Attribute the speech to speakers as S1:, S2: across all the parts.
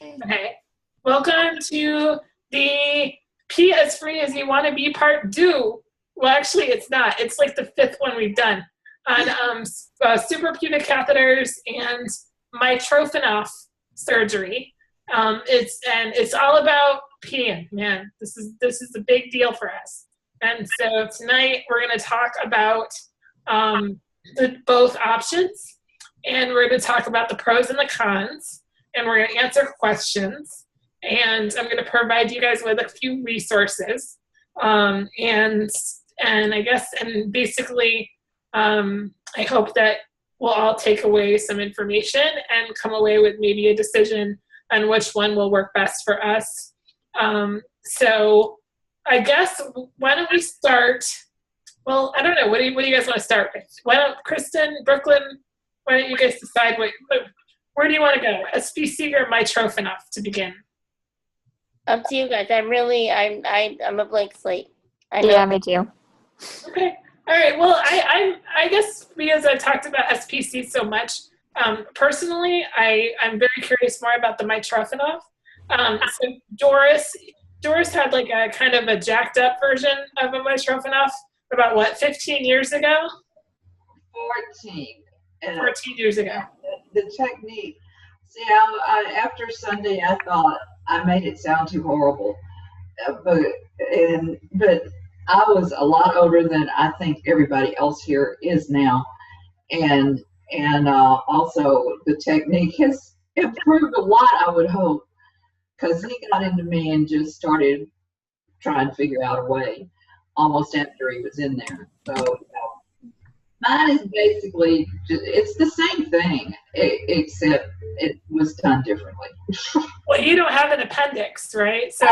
S1: Okay. Welcome to the P as free as you want to be part 2. Well, actually, it's not. It's like the 5th one we've done on suprapubic catheters and Mitrofanoff surgery. It's all about peeing, man. This is a big deal for us. And so tonight we're going to talk about both options, and we're going to talk about the pros and the cons, and we're going to answer questions, and I'm going to provide you guys with a few resources, and I guess, and basically, I hope that we'll all take away some information and come away with maybe a decision on which one will work best for us. So I guess, why don't we start? Well, I don't know. What do you guys want to start with? Why don't Kristen, Brooklyn, why don't you guys decide where do you want to go? SPC or Mitrofanoff to begin?
S2: Up to you guys. I'm a blank slate.
S3: Yeah, me too.
S1: Okay. All right. Well, I guess because I've talked about SPC so much, personally, I'm very curious more about the Mitrofanoff. So Doris had like a kind of a jacked up version of a Mitrofanoff about 15 years ago?
S4: 14.
S1: 14 years ago.
S4: The technique. See, after Sunday, I thought I made it sound too horrible, but I was a lot older than I think everybody else here is now, and also the technique has improved a lot, I would hope, because he got into me and just started trying to figure out a way almost after he was in there. So mine is basically it's the same thing, except it was done differently.
S1: Well, you don't have an appendix, right? So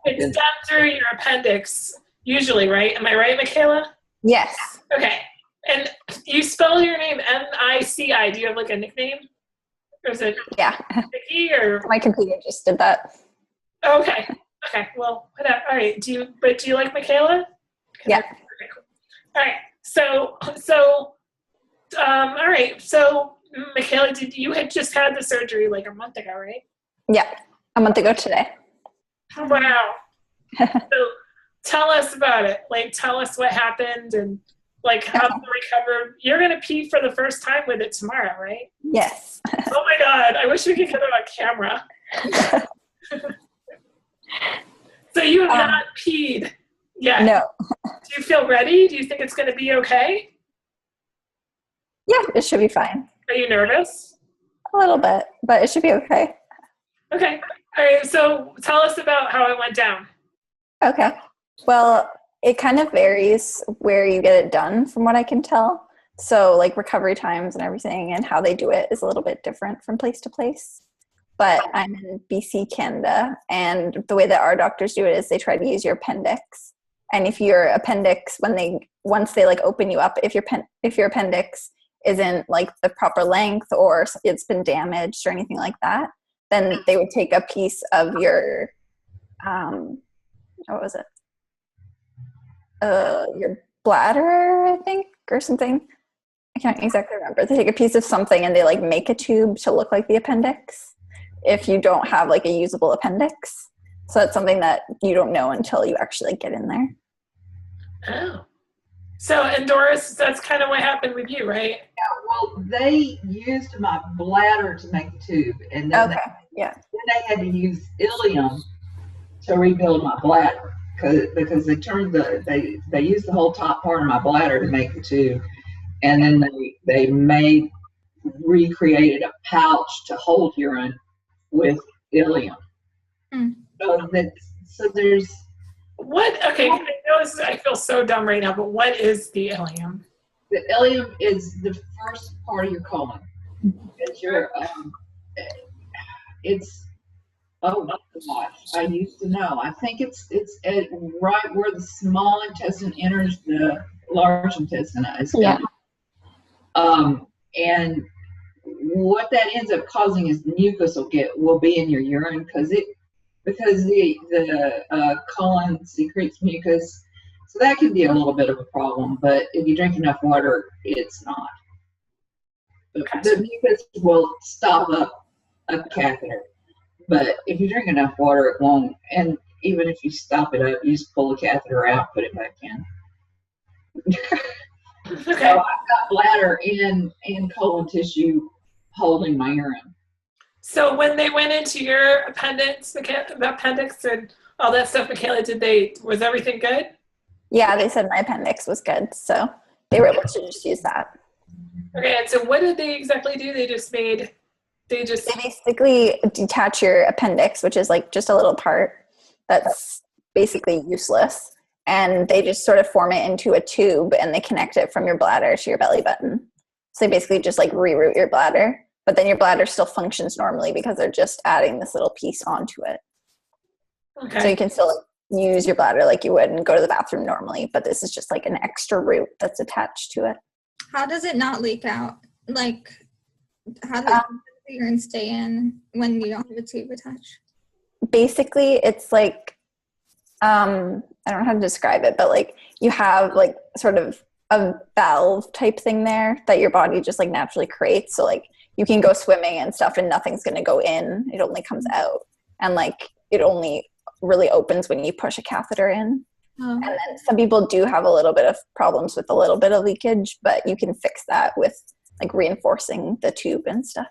S1: it's done through your appendix usually, right? Am I right, Michaela?
S3: Yes.
S1: Okay. And you spell your name Nici. Do you have like a nickname? Or is it Nikki or?
S3: My computer just did that.
S1: Okay. Okay. Well, whatever. All right. Do you like Michaela?
S3: Yeah.
S1: Okay, cool. All right. So, all right. So, Michaela, you had just had the surgery like a month ago, right?
S3: Yeah, a month ago today.
S1: Wow. So, tell us about it. Like, tell us what happened and like how to recover. You're gonna pee for the first time with it tomorrow, right?
S3: Yes.
S1: Oh my God! I wish we could get it on camera. So you have not peed yet?
S3: No.
S1: Do you feel ready? Do you think it's going to be okay?
S3: Yeah, it should be fine.
S1: Are you nervous?
S3: A little bit, but it should be okay.
S1: Okay. All right. So tell us about how it went down.
S3: Okay. Well, it kind of varies where you get it done from what I can tell. So like recovery times and everything and how they do it is a little bit different from place to place. But I'm in BC, Canada, and the way that our doctors do it is they try to use your appendix. And if your appendix, once they like open you up, if your appendix isn't like the proper length or it's been damaged or anything like that, then they would take a piece of your, what was it? Your bladder, I think, or something. I can't exactly remember. They take a piece of something and they like make a tube to look like the appendix if you don't have like a usable appendix. So that's something that you don't know until you actually get in there.
S1: Oh. So, and Doris, that's kind of what happened with you, right?
S4: Yeah, well, they used my bladder to make the tube, and then then they had to use ileum to rebuild my bladder because they turned they used the whole top part of my bladder to make the tube, and then they recreated a pouch to hold urine with ileum. So there's
S1: what? Okay, I feel so dumb right now, but what is the ileum?
S4: The ileum is the first part of your colon. It's your oh gosh, I used to know. I think it's right where the small intestine enters the large intestine. And what that ends up causing is mucus will be in your urine because the colon secretes mucus, so that can be a little bit of a problem. But if you drink enough water, it's not. The mucus will stop up a catheter. But if you drink enough water, it won't. And even if you stop it up, you just pull the catheter out, put it back in. So
S1: Okay.
S4: I've got bladder and colon tissue holding my urine.
S1: So when they went into your appendix, the appendix and all that stuff, Michaela, was everything good?
S3: Yeah, they said my appendix was good, so they were able to just use that.
S1: Okay, and so what did they exactly do? They
S3: basically detach your appendix, which is like just a little part that's basically useless, and they just sort of form it into a tube and they connect it from your bladder to your belly button. So they basically just like reroute your bladder, but then your bladder still functions normally because they're just adding this little piece onto it.
S1: Okay.
S3: So you can still like use your bladder like you would and go to the bathroom normally, but this is just like an extra route that's attached to it.
S5: How does it not leak out? Like, how does the urine stay in when you don't have a tube attached?
S3: Basically, it's like, I don't know how to describe it, but like you have like sort of a valve type thing there that your body just like naturally creates. So like you can go swimming and stuff and nothing's going to go in. It only comes out. And like it only really opens when you push a catheter in.
S5: Oh.
S3: And then some people do have a little bit of problems with a little bit of leakage, but you can fix that with like reinforcing the tube and stuff.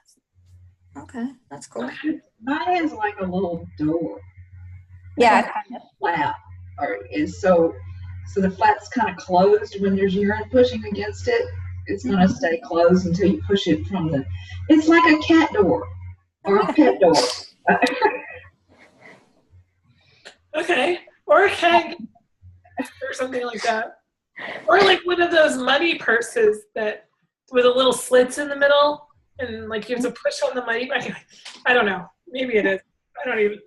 S5: Okay, that's cool.
S4: Mine is like a little door.
S3: Yeah, kind of.
S4: Flap, or is so the flap's kind of closed when there's urine pushing against it. It's going to stay closed until you push it from the. It's like a cat door or a pet door.
S1: Okay, or a keg, or something like that, or like one of those money purses that with a little slits in the middle, and like you have to push on the money. I don't know. Maybe it is. I don't even.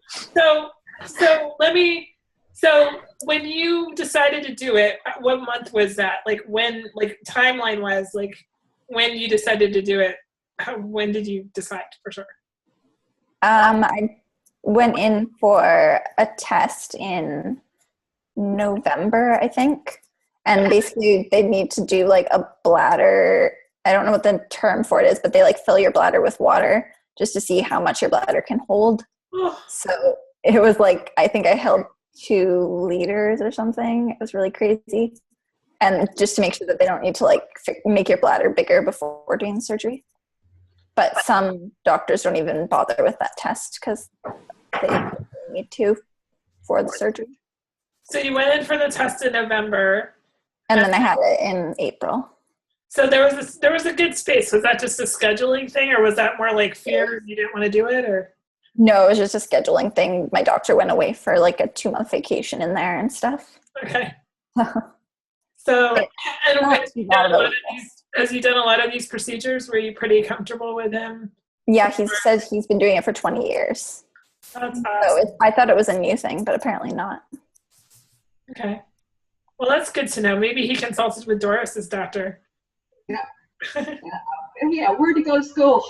S1: So when you decided to do it, what month was that? Like when, like timeline was like when you decided to do it. When did you decide for sure?
S3: I went in for a test in November, I think. And basically they need to do like a bladder. I don't know what the term for it is, but they like fill your bladder with water just to see how much your bladder can hold. So it was like, I think I held 2 liters or something. It was really crazy. And just to make sure that they don't need to like make your bladder bigger before doing surgery. But some doctors don't even bother with that test because they need to for the surgery.
S1: So you went in for the test in November.
S3: And then I had it in April.
S1: So there was a good space. Was that just a scheduling thing, or was that more like fear you didn't want to do it, or?
S3: No, it was just a scheduling thing. My doctor went away for like a 2-month vacation in there and stuff.
S1: Okay. So, and as you've done a lot of these procedures, were you pretty comfortable with him?
S3: Yeah, he says he's been doing it for 20 years.
S1: That's awesome.
S3: So I thought it was a new thing, but apparently not.
S1: Okay. Well, that's good to know. Maybe he consulted with Doris's doctor.
S4: Yeah. Yeah, where'd he go to school?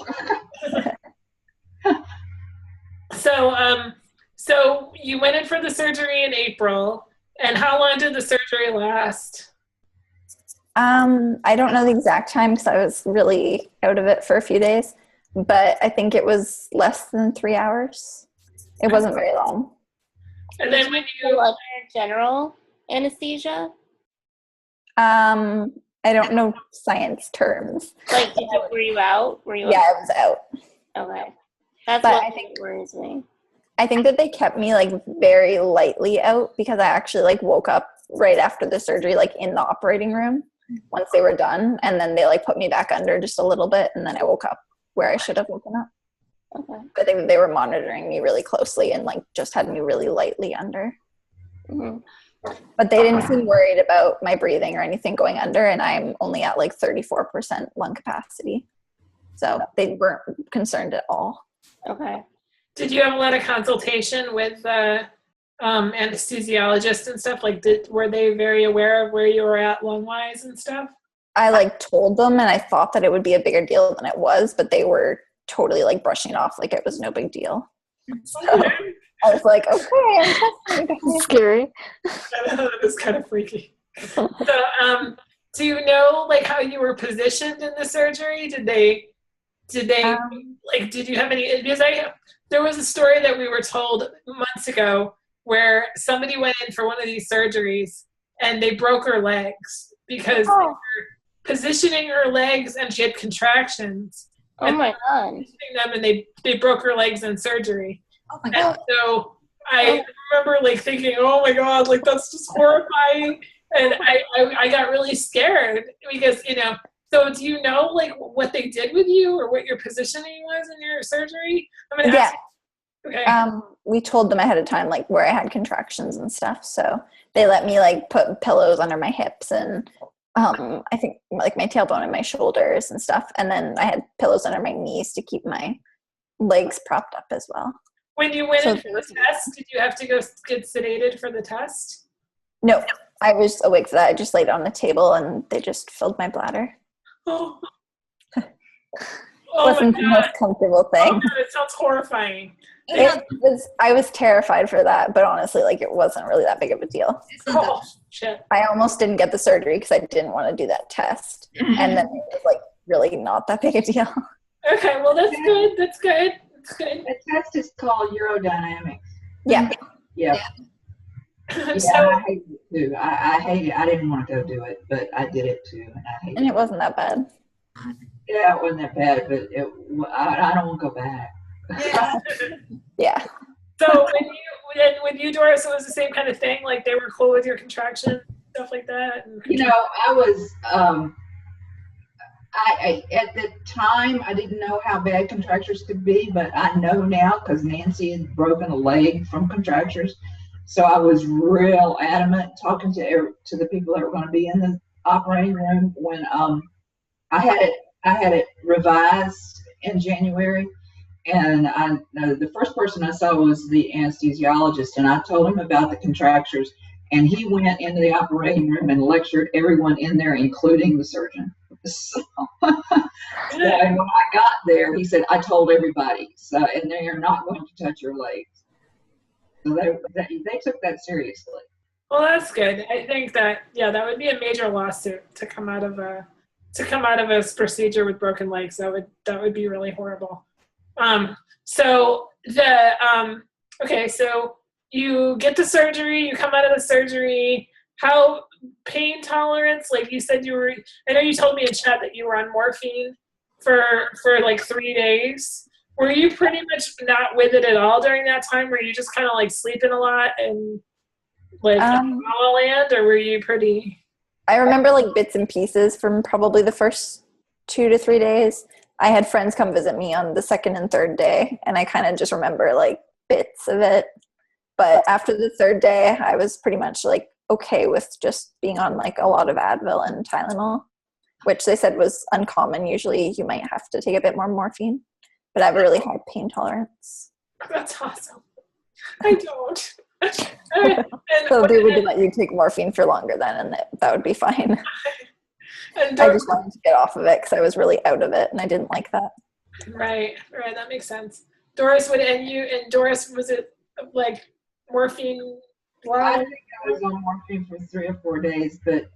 S1: So you went in for the surgery in April, and how long did the surgery last?
S3: I don't know the exact time because I was really out of it for a few days, but I think it was less than 3 hours. It wasn't very long.
S1: And then when you
S2: like general anesthesia?
S3: I don't know science terms.
S2: Like, were you out?
S3: Yeah, I was out.
S2: Okay. That's
S3: But
S2: what
S3: I think
S2: worries me.
S3: I think that they kept me like very lightly out because I actually like woke up right after the surgery, like in the operating room once they were done. And then they like put me back under just a little bit. And then I woke up where I should have woken up.
S2: Okay.
S3: But they were monitoring me really closely and like just had me really lightly under.
S2: Mm-hmm.
S3: But they didn't seem worried about my breathing or anything going under. And I'm only at like 34% lung capacity. So they weren't concerned at all.
S2: Okay.
S1: did you have a lot of consultation with anesthesiologists and stuff? Like, were they very aware of where you were at lung-wise and stuff?
S3: I like told them, and I thought that it would be a bigger deal than it was, but they were totally like brushing it off like it was no big deal. So I was like, okay,
S6: That's scary.
S1: That is kind of freaky. So, do you know like how you were positioned in the surgery? Did Did they did you have any, because there was a story that we were told months ago where somebody went in for one of these surgeries and they broke her legs because they were positioning her legs and she had contractions.
S2: Oh my God.
S1: Positioning them and they broke her legs in surgery.
S5: Oh my God.
S1: And so I remember like thinking, oh my God, like that's just horrifying. And I got really scared because, so do you know like what they did with you or what your positioning was in your surgery? I'm gonna ask you. Okay.
S3: We told them ahead of time, like where I had contractions and stuff. So they let me like put pillows under my hips and I think like my tailbone and my shoulders and stuff. And then I had pillows under my knees to keep my legs propped up as well.
S1: When you went in for the test, did you have to go get sedated for the test?
S3: No, I was awake for that. I just laid on the table and they just filled my bladder.
S1: Oh,
S3: Wasn't the most comfortable thing.
S1: Oh, God, it sounds horrifying.
S3: I was terrified for that, but honestly, like it wasn't really that big of a deal.
S1: Oh, shit.
S3: I almost didn't get the surgery because I didn't want to do that test. And then it was like really not that big a deal.
S1: Okay, well that's good. That's good. That's good.
S4: The test is called urodynamics.
S3: Yeah.
S4: Yeah.
S1: So,
S4: I hate it too. I hate it. I didn't want to go do it, but I did it too, and I hate
S3: And
S4: it.
S3: it wasn't that bad.
S4: Yeah, it wasn't that bad, but I don't want to go back.
S3: Yeah.
S1: so when you, Doris, it was the same kind of thing. Like they were cool with your contraction, stuff like that. And
S4: I was. I at the time I didn't know how bad contractures could be, but I know now because Nancy had broken a leg from contractures. So I was real adamant talking to the people that were going to be in the operating room when I had it revised in January, and the first person I saw was the anesthesiologist, and I told him about the contractures, and he went into the operating room and lectured everyone in there, including the surgeon. So, and when I got there, he said, "I told everybody, and they are not going to touch your legs." So they took that seriously.
S1: Well, that's good. I think that that would be a major lawsuit to come out of a procedure with broken legs. That would be really horrible. So you get the surgery, you come out of the surgery. How pain tolerance? Like you said, I know you told me in chat that you were on morphine for like 3 days. Were you pretty much not with it at all during that time? Were you just kind of like sleeping a lot and like in La La Land, or were you pretty?
S3: I remember like bits and pieces from probably the first 2 to 3 days. I had friends come visit me on the second and third day, and I kind of just remember like bits of it. But after the third day, I was pretty much like okay with just being on like a lot of Advil and Tylenol, which they said was uncommon. Usually you might have to take a bit more morphine, but I have a really high pain tolerance.
S1: That's awesome. I don't.
S3: So they would let you take morphine for longer then, and that would be fine. I just wanted to get off of it because I was really out of it, and I didn't like that.
S1: Right, that makes sense. Doris, Doris, was it like morphine?
S4: I think I was on morphine for 3 or 4 days, but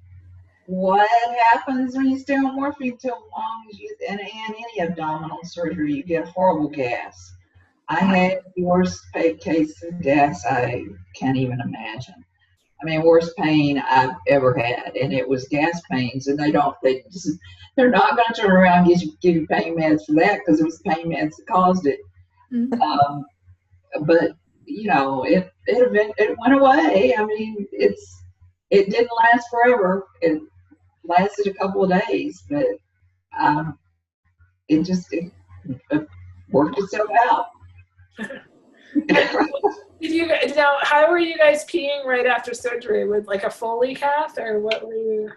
S4: what happens when you stay on morphine too long is and any abdominal surgery, you get horrible gas. I had the worst case of gas I can't even imagine. I mean, worst pain I've ever had, and it was gas pains. And they're not going to turn around and give you pain meds for that because it was pain meds that caused it. Mm-hmm. But it went away. I mean, it didn't last forever. It lasted a couple of days, but it worked itself out.
S1: How were you guys peeing right after surgery? With like a Foley cath, or what were you?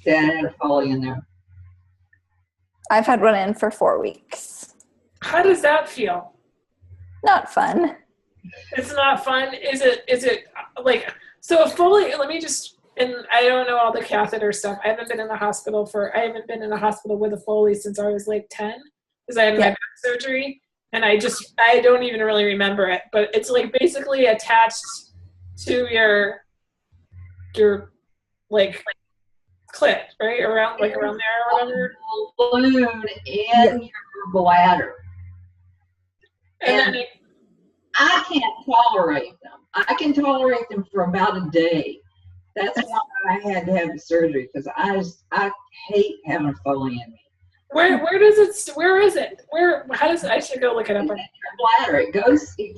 S4: Yeah, I had a Foley in there.
S3: I've had one in for 4 weeks.
S1: How does that feel?
S3: Not fun.
S1: It's not fun. Is it like, so a Foley, and I don't know all the catheter stuff. I haven't been in a hospital with a Foley since I was like 10, because I had my back surgery. And I don't even really remember it, but it's like basically attached to your like clit, right? Around there or whatever.
S4: Balloon in your your bladder.
S1: And
S4: And
S1: then
S4: I can't tolerate them. I can tolerate them for about a day. That's why I had to have the surgery, because I hate having a Foley in me.
S1: where is it? How does I should go look it up.
S4: It's in your bladder. It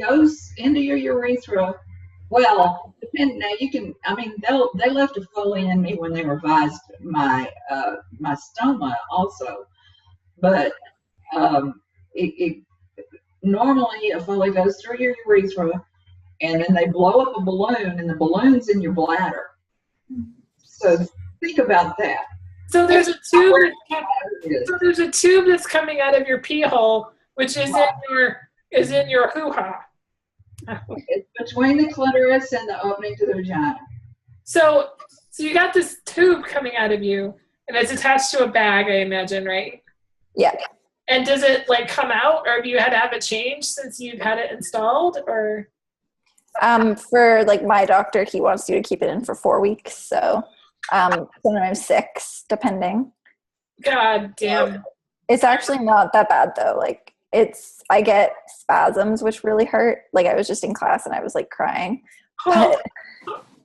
S4: goes into your urethra. Well, depending now, they left a Foley in me when they revised my stoma also, but it normally a Foley goes through your urethra, and then they blow up a balloon, and the balloon's in your bladder. So think about that.
S1: So there's a tube that's coming out of your pee hole, which is in your hoo-ha.
S4: It's between the clitoris and the opening to the vagina.
S1: So you got this tube coming out of you, and it's attached to a bag, I imagine, right?
S3: Yeah.
S1: And does it like come out, or have you had to have it changed since you've had it installed, or?
S3: For like my doctor, he wants you to keep it in for 4 weeks. So sometimes 6, depending.
S1: God damn.
S3: It's actually not that bad though. Like I get spasms, which really hurt. Like I was just in class and I was like crying, but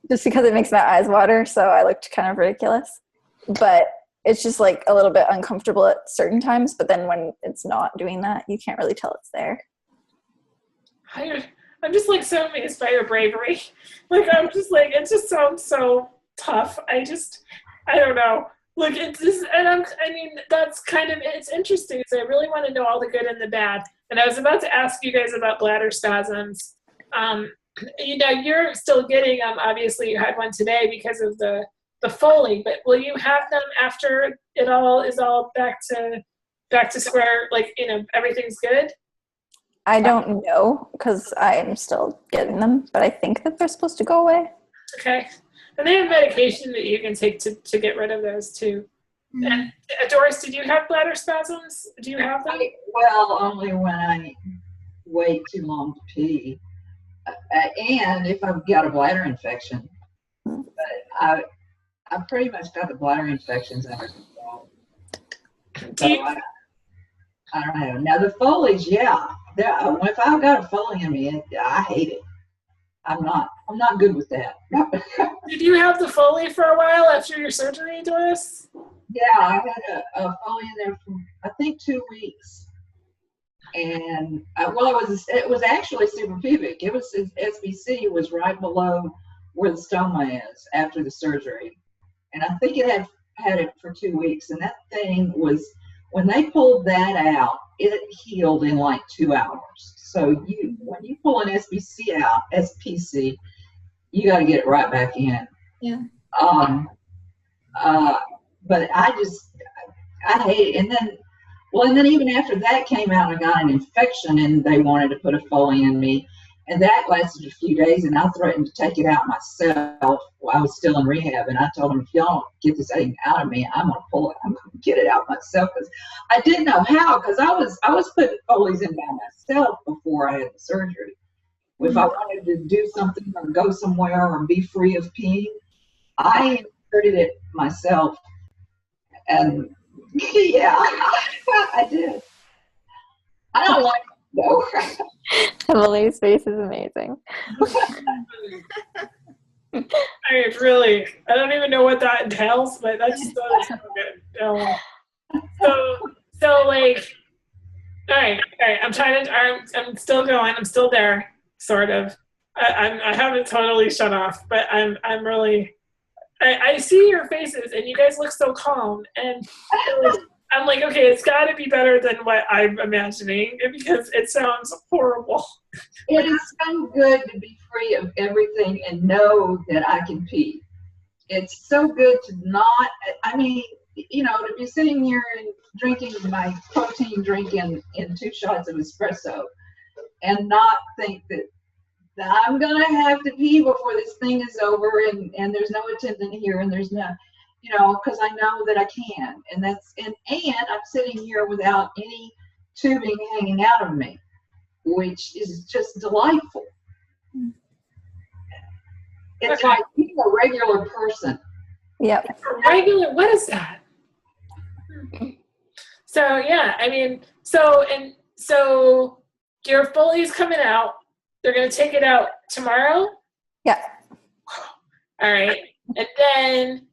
S3: just because it makes my eyes water. So I looked kind of ridiculous, but it's just like a little bit uncomfortable at certain times. But then when it's not doing that, you can't really tell it's there.
S1: I'm just like so amazed by your bravery. Like I'm just like, it just sounds so tough. I don't know. Like it's just, and that's kind of, it's interesting because I really want to know all the good and the bad. And I was about to ask you guys about bladder spasms. You're still getting them. Obviously, you had one today because of the Foley. But will you have them after it all is all back to square? Like everything's good.
S3: I don't know because I am still getting them, but I think that they're supposed to go away.
S1: Okay. And they have medication that you can take to get rid of those too. Mm-hmm. And Doris, did you have bladder spasms? Do you have them?
S4: Well, only when I wait too long to pee, and if I've got a bladder infection. But I pretty much got the bladder infections under control. I don't know. Now the Foley's, yeah. If I've got a Foley in me, I hate it. I'm not good with that.
S1: Did you have the Foley for a while after your surgery, Doris?
S4: Yeah, I had a Foley in there for I think 2 weeks, and it was actually suprapubic. It was SPC was right below where the stoma is after the surgery, and I think it had it for 2 weeks, and that thing was, when they pulled that out, it healed in like 2 hours. So when you pull an SPC out, you got to get it right back in.
S5: Yeah.
S4: But I hate it. And then even after that came out, I got an infection and they wanted to put a Foley in me. And that lasted a few days, and I threatened to take it out myself while I was still in rehab. And I told them, if y'all don't get this thing out of me, I'm going to pull it. I'm going to get it out myself. Because I didn't know how, because I was putting Foleys in by myself before I had the surgery. If I wanted to do something or go somewhere or be free of peeing, I inserted it myself. And yeah, I did. I don't like it though.
S3: Emily's face is amazing.
S1: I don't even know what that entails, but that's so good. So like, all right. I'm still going. I'm still there, sort of. I haven't totally shut off, but I'm really. I see your faces, and you guys look so calm, and I'm like, okay, it's got to be better than what I'm imagining, because it sounds horrible.
S4: It is so good to be free of everything and know that I can pee. It's so good to not, to be sitting here and drinking my protein drink in 2 shots of espresso and not think that I'm going to have to pee before this thing is over and there's no attendant here and there's no, because I know that I can. And I'm sitting here without any tubing hanging out of me, which is just delightful. It's like being a regular person.
S3: Yep.
S1: Regular, what is that? So yeah, I mean, so your Foley's coming out. They're gonna take it out tomorrow.
S3: Yeah.
S1: All right, and then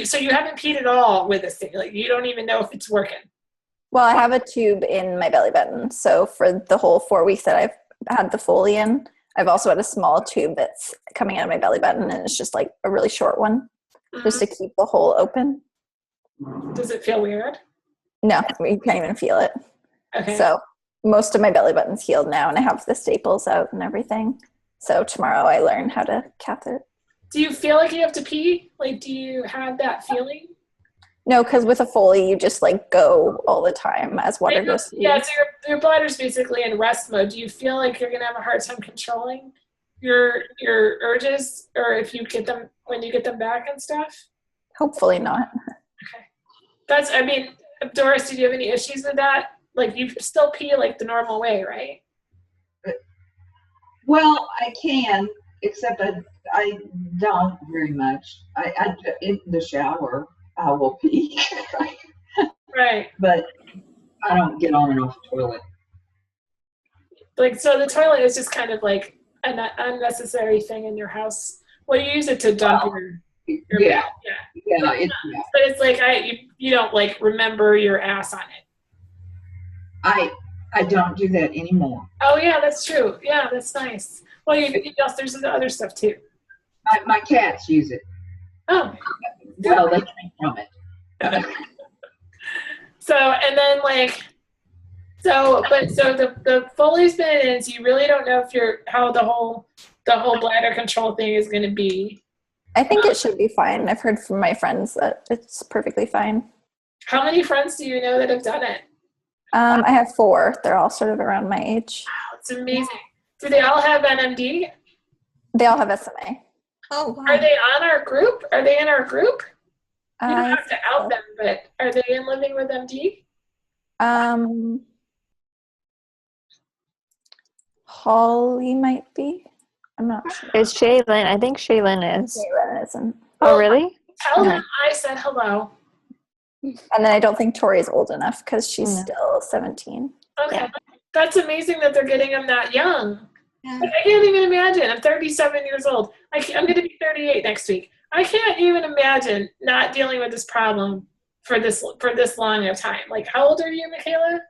S1: so you haven't peed at all with this thing. Like you don't even know if it's working.
S3: Well, I have a tube in my belly button. So for the whole 4 weeks that I've had the Foley in, I've also had a small tube that's coming out of my belly button, and it's just like a really short one, just to keep the hole open.
S1: Does it feel weird?
S3: No, you can't even feel it.
S1: Okay.
S3: So most of my belly button's healed now, and I have the staples out and everything. So tomorrow I learn how to cath it.
S1: Do you feel like you have to pee? Like, do you have that feeling?
S3: No, because with a Foley, you just like go all the time as water goes through.
S1: Yeah, so your bladder's basically in rest mode. Do you feel like you're gonna have a hard time controlling your urges, or if you get them when you get them back and stuff?
S3: Hopefully not.
S1: Okay. I mean, Doris, did you have any issues with that? Like, you still pee like the normal way, right?
S4: Well, I can, except I don't very much. I in the shower I will pee,
S1: Right.
S4: but I don't get on and off the toilet.
S1: Like, so the toilet is just kind of like an unnecessary thing in your house. Well, you use it to dump your
S4: Yeah,
S1: yeah.
S4: yeah.
S1: But it's like you don't like remember your ass on it.
S4: I don't do that anymore.
S1: Oh yeah, that's true. Yeah, that's nice. Well, there's the other stuff too.
S4: My cats use it.
S1: Oh.
S4: Well, they drink from it.
S1: So and then the Foley's been in, so you really don't know if how the whole bladder control thing is going to be.
S3: I think it should be fine. I've heard from my friends that it's perfectly fine.
S1: How many friends do you know that have done it?
S3: I have 4. They're all sort of around my age.
S1: Wow, it's amazing. Do they all have NMD?
S3: They all have SMA.
S5: Oh, wow.
S1: Are they on our group? Are they in our group? You don't
S3: I
S1: have to out them, but are they in Living with MD?
S3: Holly might be. I'm not sure.
S6: It's Shaylin. I think Shaylin is.
S3: Jalen isn't.
S6: Oh, really?
S1: Tell them I said hello.
S3: And then I don't think Tori's old enough because she's
S6: No.
S3: still 17.
S1: Okay.
S6: Yeah.
S1: That's amazing that they're getting them that young.
S5: Yeah.
S1: Like, I can't even imagine. I'm 37 years old. I'm going to be 38 next week. I can't even imagine not dealing with this problem for this long of time. Like, how old are you, Michaela?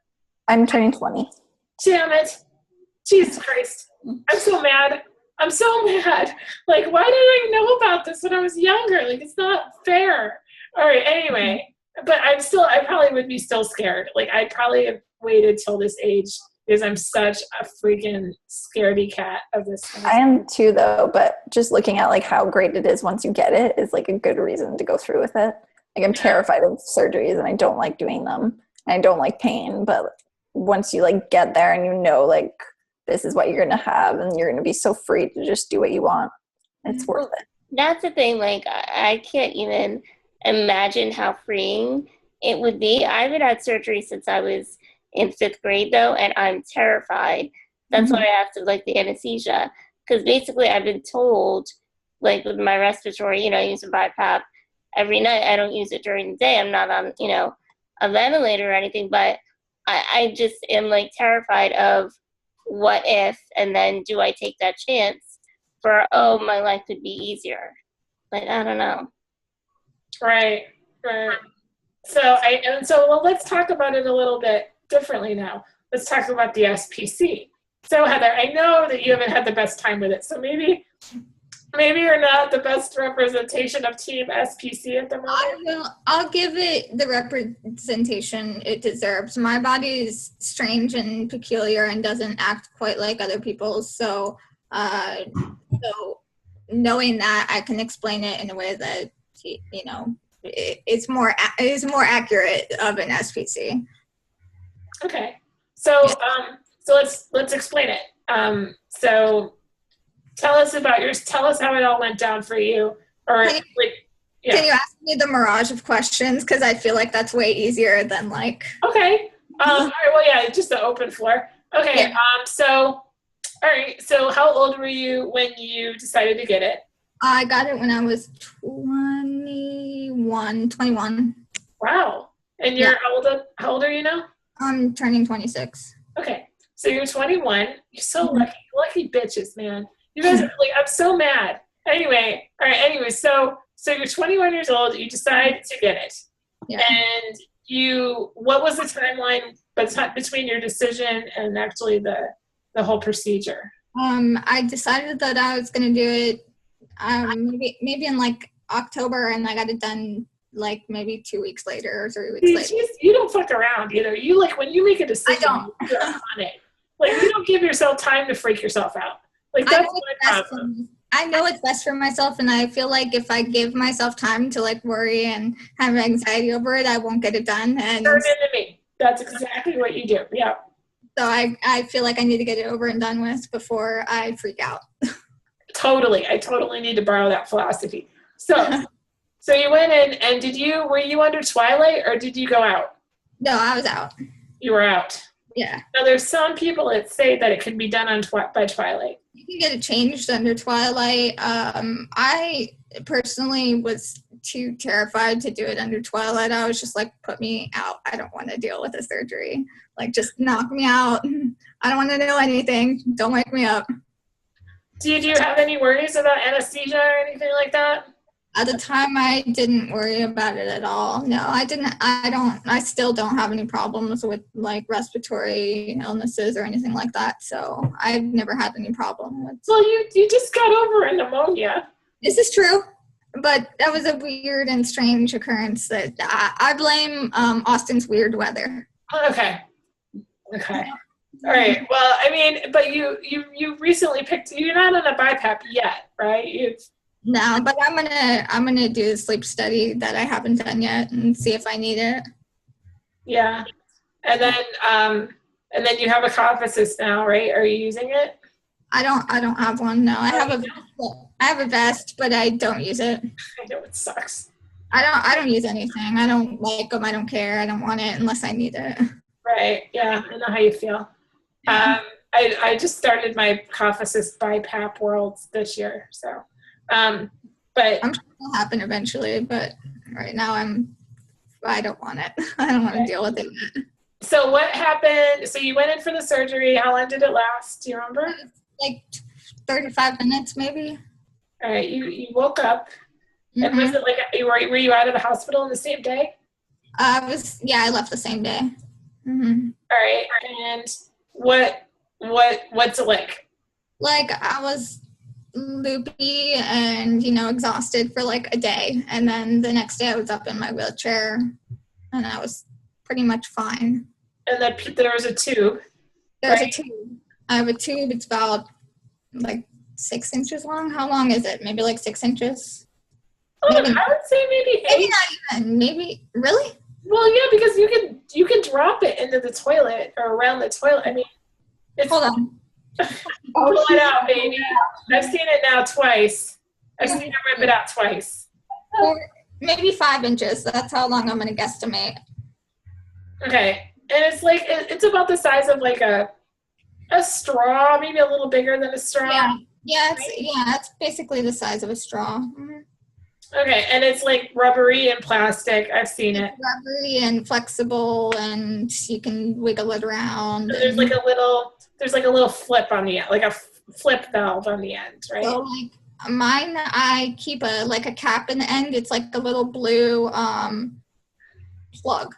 S3: I'm turning 20.
S1: Damn it. Jesus Christ. I'm so mad. I'm so mad. Like, why did I know about this when I was younger? Like, it's not fair. All right, anyway. But I probably would be still scared. Like, I'd probably have waited till this age because I'm such a freaking scaredy cat of this thing.
S3: I am too, though, but just looking at like how great it is once you get it is like a good reason to go through with it. Like, I'm terrified of surgeries and I don't like doing them. I don't like pain, but once you like get there and you know like this is what you're gonna have and you're gonna be so free to just do what you want, it's worth it.
S2: That's the thing. Like, I can't even imagine how freeing it would be. I haven't had surgery since I was in 5th grade, though, and I'm terrified. That's why I have to like the anesthesia, because basically I've been told, like with my respiratory, I use a BiPAP every night. I don't use it during the day. I'm not on, a ventilator or anything, but I just am like terrified of what if, and then do I take that chance for, my life could be easier. Like, I don't know.
S1: Right. So let's talk about it a little bit differently now. Let's talk about the SPC. So Heather, I know that you haven't had the best time with it, so maybe you're not the best representation of Team SPC at the moment.
S5: I'll give it the representation it deserves. My body is strange and peculiar and doesn't act quite like other people's. So knowing that, I can explain it in a way that it's more accurate of an SPC.
S1: Okay, so let's explain it. So tell us about yours. Tell us how it all went down for you. Or
S5: Can you ask me the mirage of questions? Because I feel like that's way easier than like.
S1: Okay. All right. Well, yeah, just the open floor. Okay.
S5: Yeah.
S1: All right. So how old were you when you decided to get it?
S5: I got it when I was 21.
S1: Wow. And you're how old are you now?
S5: I'm turning 26.
S1: Okay. So you're 21. You're so lucky bitches, man. You guys are like, I'm so mad. Anyway, all right. Anyway, so you're 21 years old. You decide to get it.
S5: Yeah.
S1: And what was the timeline between your decision and actually the whole procedure?
S5: I decided that I was going to do it maybe in like October, and I got it done like maybe 2 weeks later or 3 weeks later.
S1: You don't fuck around either. You like when you make a decision,
S5: I don't.
S1: you're on it. Like you don't give yourself time to freak yourself out. Like that's my problem.
S5: I know it's best for myself, and I feel like if I give myself time to like worry and have anxiety over it, I won't get it done. And
S1: turn into me. That's exactly what you do. Yeah.
S5: So I feel like I need to get it over and done with before I freak out.
S1: Totally. I totally need to borrow that philosophy. So you went in, and were you under Twilight, or did you go out?
S5: No, I was out.
S1: You were out.
S5: Yeah.
S1: Now there's some people that say that it can be done by Twilight.
S5: You can get it changed under Twilight. I personally was too terrified to do it under Twilight. I was just like, put me out. I don't want to deal with the surgery. Like, just knock me out. I don't want to know anything. Don't wake me up.
S1: Did you have any worries about anesthesia or anything like that?
S5: At the time, I didn't worry about it at all. No, I didn't. I still don't have any problems with like respiratory illnesses or anything like that. So I've never had any problem with.
S1: Well, you just got over a pneumonia.
S5: This is true, but that was a weird and strange occurrence that I blame Austin's weird weather.
S1: Okay. All right. Well, I mean, but you recently you're not on a BiPAP yet, right?
S5: No, but I'm gonna do a sleep study that I haven't done yet and see if I need it.
S1: Yeah, and then you have a cough assist now, right? Are you using it?
S5: I don't have one. No, I have a vest, but I don't use it.
S1: I know it sucks.
S5: I don't use anything. I don't like them. I don't care. I don't want it unless I need it.
S1: Right. Yeah, I know how you feel. I just started my cough assist BiPAP Worlds this year, so. But
S5: I'm sure it'll happen eventually, but right now I don't want it. I don't want to deal with it.
S1: So what happened? So you went in for the surgery. How long did it last? Do you remember?
S5: Like 35 minutes, maybe.
S1: All right. You woke up, and was it like were you out of the hospital on the same day?
S5: I left the same day. Mm-hmm.
S1: All right. And what's it like?
S5: Like I was loopy and exhausted for like a day, and then the next day I was up in my wheelchair and I was pretty much fine.
S1: And then there was a tube.
S5: There's a tube. I have a tube. It's about like 6 inches long. How long is it? Maybe like 6 inches.
S1: I would say maybe 8.
S5: Maybe not even. Maybe really.
S1: Well, yeah, because you can drop it into the toilet or around the toilet. I mean,
S5: hold on.
S1: Pull it out, baby. I've seen it now twice. I've seen her rip it out twice.
S5: Or maybe 5 inches. That's how long I'm going to guesstimate.
S1: Okay. And it's like, it's about the size of like a straw, maybe a little bigger than a straw.
S5: Yeah, it's basically the size of a straw. Mm-hmm.
S1: Okay, and it's like rubbery and plastic. I've seen it.
S5: Rubbery and flexible, and you can wiggle it around.
S1: So there's like a little flip on the end, like a flip valve on the end, right?
S5: So like mine, I keep a cap in the end. It's like a little blue plug.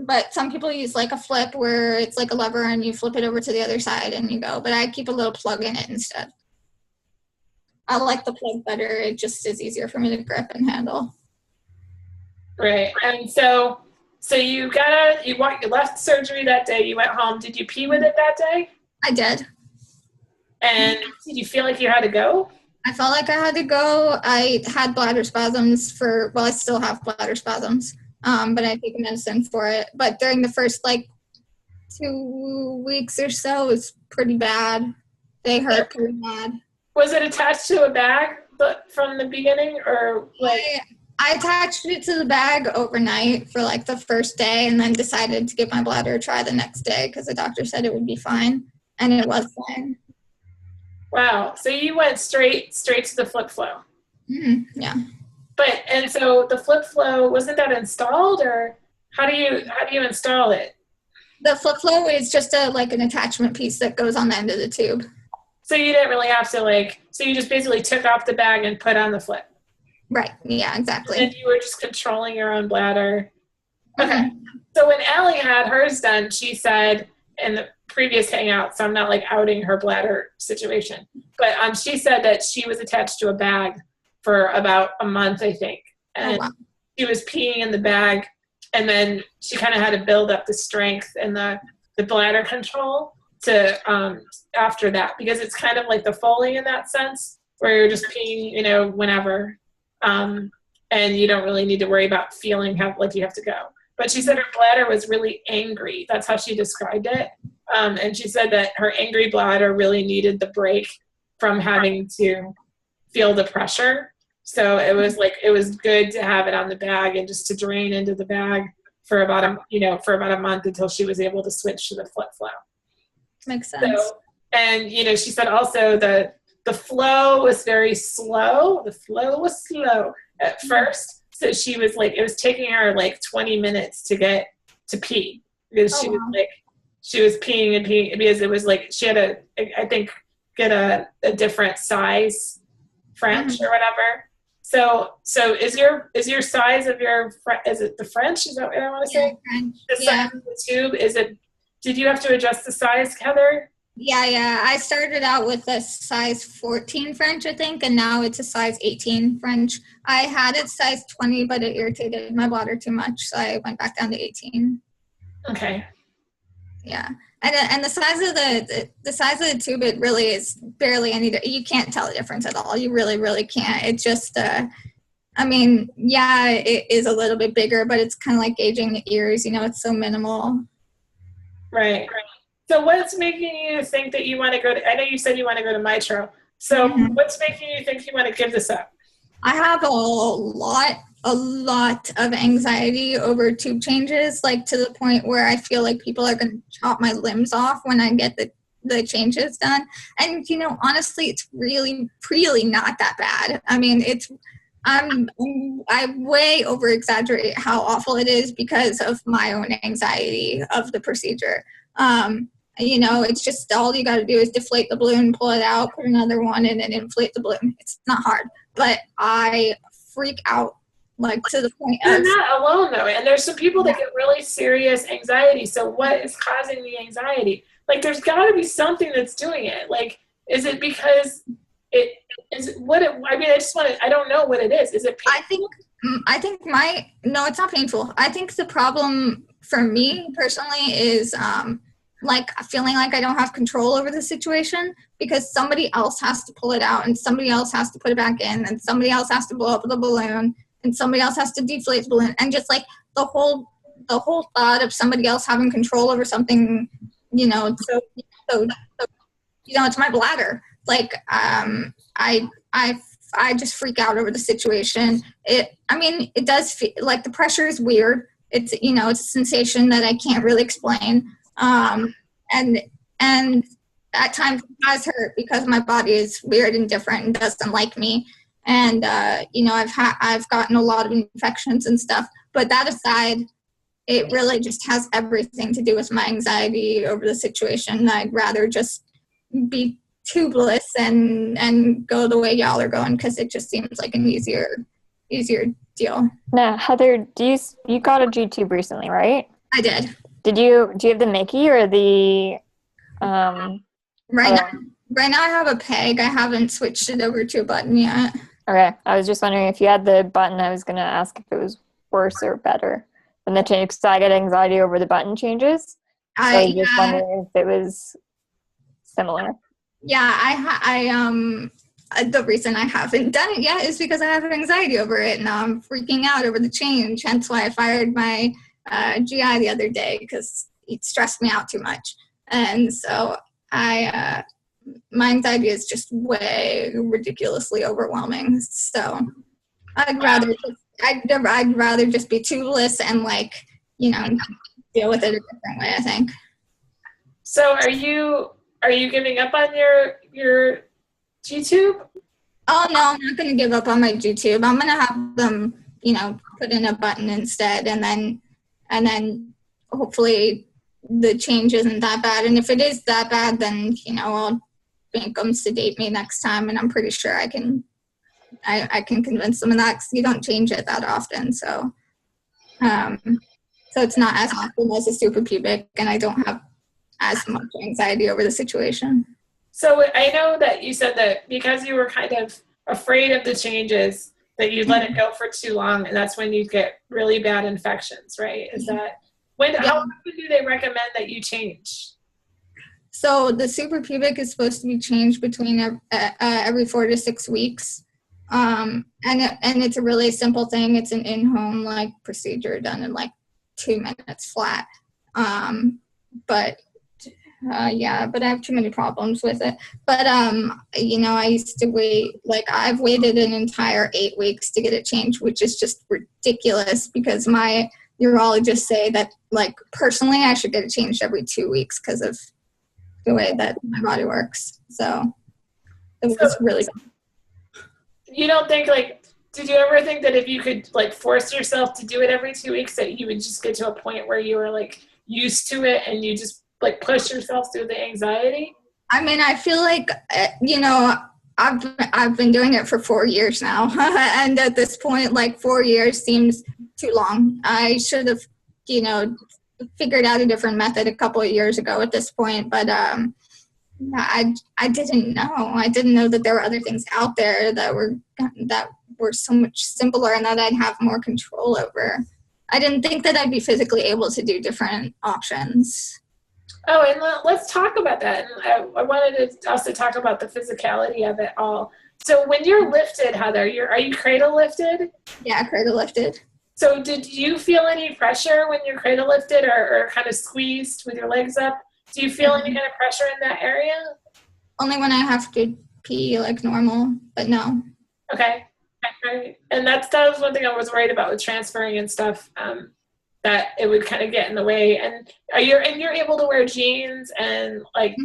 S5: But some people use like a flip where it's like a lever and you flip it over to the other side and you go. But I keep a little plug in it instead. I like the plug better. It just is easier for me to grip and handle.
S1: Right. And so you left surgery that day. You went home. Did you pee with it that day?
S5: I did.
S1: And did you feel like you had to go?
S5: I felt like I had to go. I had bladder spasms I still have bladder spasms. But I take medicine for it. But during the first 2 weeks or so, it was pretty bad. They hurt pretty bad.
S1: Was it attached to a bag from the beginning, or like?
S5: I attached it to the bag overnight for the first day, and then decided to give my bladder a try the next day because the doctor said it would be fine, and it was fine.
S1: Wow! So you went straight to the flip flow.
S5: Mm-hmm. Yeah.
S1: and so the flip flow, wasn't that installed, or how do you install it?
S5: The flip flow is just like an attachment piece that goes on the end of the tube.
S1: So you didn't really have to so you just basically took off the bag and put on the flip.
S5: Right. Yeah, exactly.
S1: And you were just controlling your own bladder. Okay. So when Allie had hers done, she said in the previous hangout, so I'm not outing her bladder situation, but she said that she was attached to a bag for about a month, I think. And she was peeing in the bag, and then she kind of had to build up the strength and the bladder control to after that, because it's kind of like the Foley in that sense, where you're just peeing, whenever, and you don't really need to worry about feeling like you have to go. But she said her bladder was really angry. That's how she described it. And she said that her angry bladder really needed the break from having to feel the pressure. So it was good to have it on the bag and just to drain into the bag for about a month until she was able to switch to the flip flow.
S5: Makes sense.
S1: So, and she said also the flow was very slow. The flow was slow at first. So she was it was taking her 20 minutes to get to pee, because she was peeing and peeing, because it was she had to get a different size French or whatever. So is your size of is it the French? Is that what I want to say?
S5: French.
S1: The size of the tube, did you have to adjust the size, Heather?
S5: Yeah. I started out with a size 14 French, I think, and now it's a size 18 French. I had it size 20, but it irritated my bladder too much, so I went back down to 18.
S1: Okay.
S5: Yeah, and the size of the tube, it really is barely any. You can't tell the difference at all. You really, really can't. It just, it is a little bit bigger, but it's kind of like gauging the ears. It's so minimal.
S1: Right. So what's making you think that you want to go to, I know you said you want to go to Mitro. So what's making you think you want to give this up?
S5: I have a lot of anxiety over tube changes, to the point where I feel like people are going to chop my limbs off when I get the changes done. And, honestly, it's really, really not that bad. I way over exaggerate how awful it is because of my own anxiety of the procedure. It's just all you got to do is deflate the balloon, pull it out, put another one in, and inflate the balloon. It's not hard, but I freak out to the point of.
S1: You're not alone though, and there's some people that get really serious anxiety. So what is causing the anxiety? There's got to be something that's doing it. Is it because I don't know what it is. Is it painful?
S5: No, it's not painful. I think the problem for me personally is feeling like I don't have control over the situation, because somebody else has to pull it out, and somebody else has to put it back in, and somebody else has to blow up the balloon, and somebody else has to deflate the balloon, and just the whole thought of somebody else having control over something, so it's my bladder. I just freak out over the situation. It does feel the pressure is weird. It's it's a sensation that I can't really explain. And at times it has hurt because my body is weird and different and doesn't like me. And I've gotten a lot of infections and stuff. But that aside, it really just has everything to do with my anxiety over the situation. I'd rather just be tubeless and go the way y'all are going, because it just seems like an easier deal.
S6: Now, Heather, you got a G-tube recently, right?
S5: I did.
S6: Do you have the Mickey or the
S5: Right now I have a peg. I haven't switched it over to a button yet.
S6: Okay. I was just wondering if you had the button. I was going to ask if it was worse or better than the change, because I get anxiety over the button changes. I was just wondering if it was similar.
S5: Yeah, the reason I haven't done it yet is because I have anxiety over it, and I'm freaking out over the change. Hence why I fired my GI the other day, because it stressed me out too much. And so my anxiety is just way ridiculously overwhelming. So I'd rather just be tubeless and deal with it a different way, I think.
S1: So are you giving up on your G-tube?
S5: Oh no, I'm not gonna give up on my YouTube. I'm gonna have them, put in a button instead, and then hopefully the change isn't that bad. And if it is that bad, then I'll make them sedate me next time, and I'm pretty sure I can convince them of that, because you don't change it that often. So it's not as often as a super pubic, and I don't have as much anxiety over the situation.
S1: So I know that you said that because you were kind of afraid of the changes, that you let it go for too long, and that's when you get really bad infections, right? Is that how often do they recommend that you change?
S5: So the super pubic is supposed to be changed between every 4 to 6 weeks, and it's a really simple thing. It's an in-home procedure done in 2 minutes flat. But I have too many problems with it. But I used to wait, I've waited an entire 8 weeks to get it changed, which is just ridiculous, because my urologists say that personally I should get it changed every 2 weeks because of the way that my body works. So it was really good.
S1: You don't think did you ever think that if you could force yourself to do it every 2 weeks, that you would just get to a point where you were used to it and you just push yourself through the anxiety?
S5: I mean, I feel I've been doing it for 4 years now, and at this point 4 years seems too long. I should have figured out a different method a couple of years ago at this point, but I didn't know. I didn't know that there were other things out there that were so much simpler and that I'd have more control over. I didn't think that I'd be physically able to do different options.
S1: Oh, and let's talk about that. And I wanted to also talk about the physicality of it all. So when you're lifted, Heather, are you cradle lifted?
S5: Yeah, cradle lifted.
S1: So did you feel any pressure when you're cradle lifted or kind of squeezed with your legs up? Do you feel any kind of pressure in that area?
S5: Only when I have to pee normal, but no.
S1: Okay. Right. And that was one thing I was worried about with transferring and stuff, that it would kind of get in the way. And you're able to wear jeans and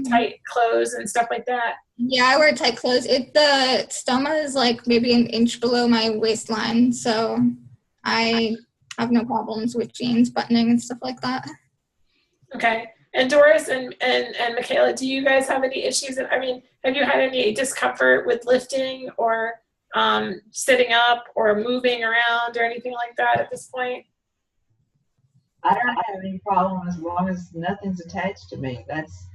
S1: tight clothes and stuff like that?
S5: Yeah, I wear tight clothes. The stoma is maybe an inch below my waistline, so I have no problems with jeans buttoning and stuff like that.
S1: Okay. And Doris and Michaela, do you guys have any issues? I mean, have you had any discomfort with lifting or sitting up or moving around or anything like that at this point?
S4: I don't have any problem as long as nothing's attached to me. That's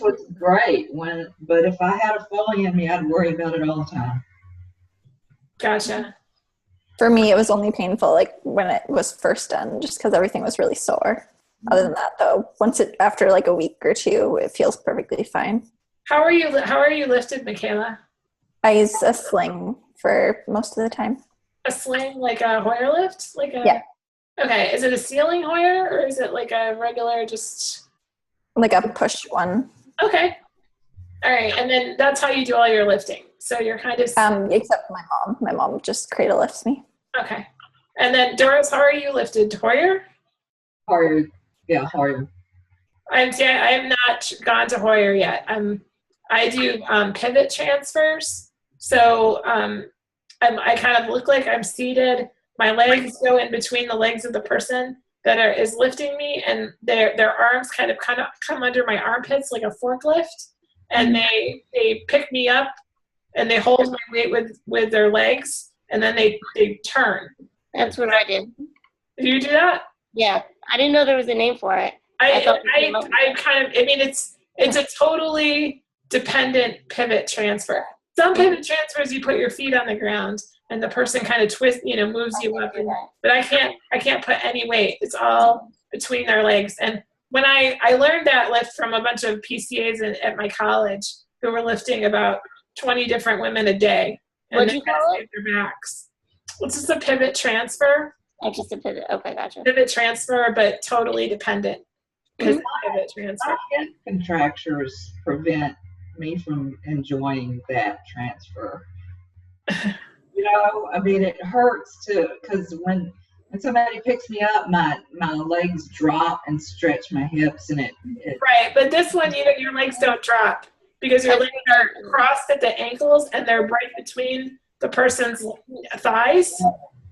S4: what's great. But if I had a fully in me, I'd worry about it all the time.
S1: Gotcha.
S3: For me, it was only painful when it was first done, just because everything was really sore. Other than that, though, after a week or two, it feels perfectly fine.
S1: How are you lifted, Michaela?
S3: I use a sling for most of the time.
S1: A sling, like a Hoyer lift?
S3: Yeah.
S1: Okay, is it a ceiling Hoyer or is it a regular just?
S3: A push one.
S1: Okay. All right, and then that's how you do all your lifting. So you're kind of.
S3: Except my mom. My mom just cradle lifts me.
S1: Okay. And then Doris, how are you lifted? Hoyer?
S4: Hoyer. Yeah, Hoyer.
S1: I have not gone to Hoyer yet. I do pivot transfers. So I kind of look like I'm seated. My legs go in between the legs of the person that is lifting me, and their arms kind of come under my armpits like a forklift, and they pick me up and they hold my weight with their legs, and then they turn.
S2: That's what I did.
S1: Do you do that?
S2: Yeah, I didn't know there was a name for it.
S1: It's a totally dependent pivot transfer. Some pivot transfers you put your feet on the ground and the person kind of moves you up. But I can't put any weight. It's all between their legs. And when I learned that lift from a bunch of PCAs at my college who were lifting about 20 different women a day.
S2: What did you call it?
S1: Their backs. It's just a pivot transfer.
S2: Oh, just a pivot. Okay, gotcha.
S1: Pivot transfer, but totally dependent. Because pivot transfer.
S4: Contractures prevent me from enjoying that transfer. It hurts because when somebody picks me up, my legs drop and stretch my hips, and it
S1: right. But this one, your legs don't drop. because your legs are crossed at the ankles and they're right between the person's thighs,